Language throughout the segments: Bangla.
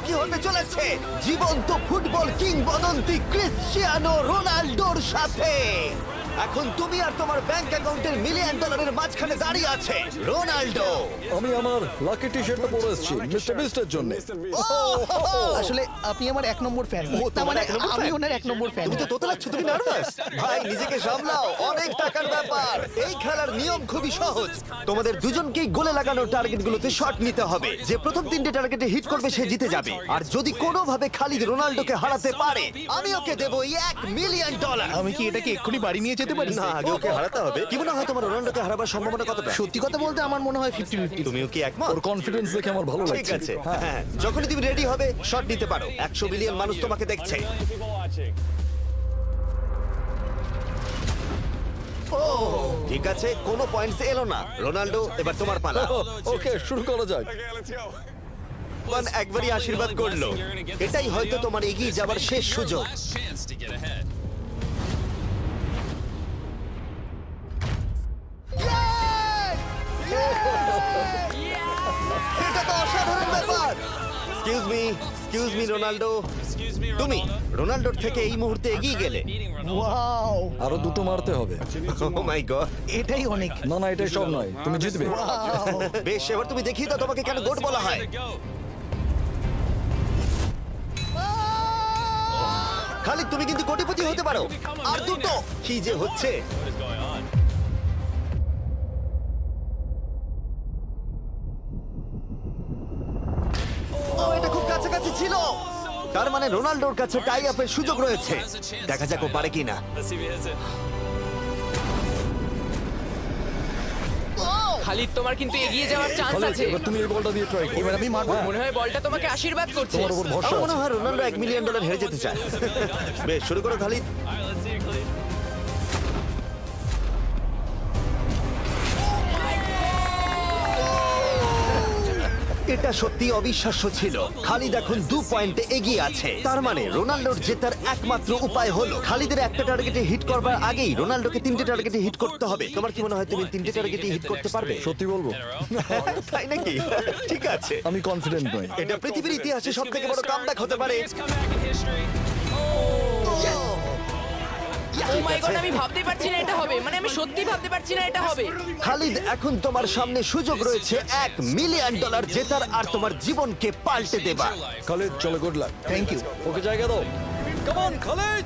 মুখোমুখি হতে চলেছে জীবন্ত ফুটবল কিংবদন্তি ক্রিশ্চিয়ানো রোনাল্ডোর সাথে। এখন তুমি আর তোমার ব্যাংক অ্যাকাউন্টের মিলিয়ন ডলারের মাঝখানে দাঁড়িয়ে আছে রোনাল্ডো। আমি আমার লাকি টি শার্টটা পরে এসেছি মিস্টার বিস্টের জন্য। আসলে আপনি আমার 1 নম্বর ফ্যান। তার মানে আমি ওনার 1 নম্বর ফ্যান। তুমি তো তোতলাচ্ছ, তুমি নার্ভাস। ভাই নিজেকে সামলাও, অনেক টাকার ব্যাপার। এই খেলার নিয়ম খুবই সহজ। তোমাদের দুজনকেই গোলে লাগানো টার্গেটগুলোতে শট নিতে হবে। যে প্রথম 3টে টার্গেটে হিট করবে সে জিতে যাবে। আর যদি কোনোভাবে খালিদ রোনাল্ডোকে হারাতে পারে আমি ওকে দেবো $1 মিলিয়ন। আমি কি এটাকে এক্ষুনি বাড়ি নিয়ে যেতে পারি? না, আগে ওকে হারাতে হবে। কি মনে হয় তোমার রোনাল্ডোকে হারাবার সম্ভাবনা কতটা? সত্যি কথা বলতে আমার মনে হয় 50-50। তুমিও কি একমত? ওর কনফিডেন্স দেখে আমার ভালো ঠিক লাগছে। আছে, হ্যাঁ, যখনই তুমি রেডি হবে শট নিতে পারো। 100 মিলিয়ন মানুষ তোমাকে দেখছে। ঠিক আছে, কোনো পয়েন্টস এলো না। রোনাল্ডো, এবার তোমার পালা। ওকে, শুরু করা যাক। একবারই আশীর্বাদ করলো। এটাই হয়তো তোমার এগিয়ে যাবার শেষ সুযোগ। এটা তো অসাধারণ ব্যাপার। Excuse me Ronaldo. তুমি রোনাল্ডোর থেকে এই মুহূর্তে এগিয়ে গেলে। ওয়াও, আরো দুটো মারতে হবে। ও মাই গড। এটাই অনেক। না না, এটাই সব নয়, তুমি জিতবে। ওয়াও, বেশ, এবার তুমি দেখিয়ে দাও তোমাকে কেন গোট বলা হয়। খালিদ, তুমি কিন্তু কোটিপতি হতে পারো। আর দুটো। কি যে হচ্ছে। ও, এটা খুব কাছাকাছি ছিল। তার মানে রোনাল্ডোর কাছে টাই আপের সুযোগ রয়েছে। দেখা যাক ও পারে কিনা। খালিদ, তোমার কিন্তু এগিয়ে যাওয়ার চান্স খালিদ, আছে। এবার তুমি এই বলটা দিয়ে ট্রাই করো। এবার আমি মারবো। মনে হয় বলটা তোমাকে আশীর্বাদ করছে। তোমার উপর ভরসা আমার মনে আছে। হয় রোনাল্ডো $1 মিলিয়ন হেরে যেতে চায়। বেশ, শুরু করো খালিদ। এটা সত্যি অবিশ্বাস্য ছিল। খালিদ এখন 2 পয়েন্টে এগিয়ে আছে। তার মানে রোনাল্ডোর জেতার একমাত্র উপায় হলো খালিদের একটা টার্গেটে হিট করবার আগেই রোনাল্ডোকে 3টে টার্গেটে হিট করতে হবে। তোমার কি মনে হয় তুমি 3টে টার্গেটে হিট করতে পারবে? সত্যি বলবো, তাই নাকি? ঠিক আছে। আমি কনফিডেন্ট নই। এটা পৃথিবীর ইতিহাসে সবথেকে বড় কামব্যাক হতে পারে। ও মাই গড, আমি ভাবতে পারছি না এটা হবে। মানে আমি সত্যি ভাবতে পারছি না এটা হবে। খালিদ, এখন তোমার সামনে সুযোগ রয়েছে $1 মিলিয়ন জেতার আর তোমার জীবনকে পাল্টে দেবার। খালিদ, চলো, good luck. Thank you. Okay জায়গা দাও। Come on Khalid.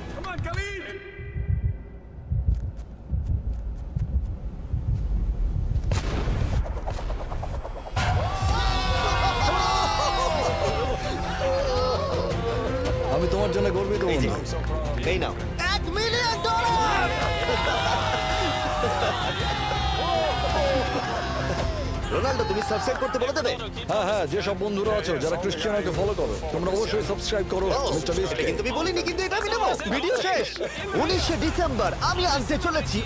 আমি তোমার জন্য গর্বিত। এই যে, বন্ধু। এই নাও $1 মিলিয়ন। রোনাল্ডো, তুমি সাবস্ক্রাইব করতে বলে দেবে? হ্যাঁ হ্যাঁ, যে সব বন্ধুরা আছো যারা ক্রিশ্চিয়ানোকে ফলো করো, তোমরা অবশ্যই সাবস্ক্রাইব করো মিস্টার এটা বিস্টকে। কিন্তু আমি বলিনি, কিন্তু এটা আমি নেবো। ভিডিও শেষ। 19শে ডিসেম্বর আমি আনতে চলেছি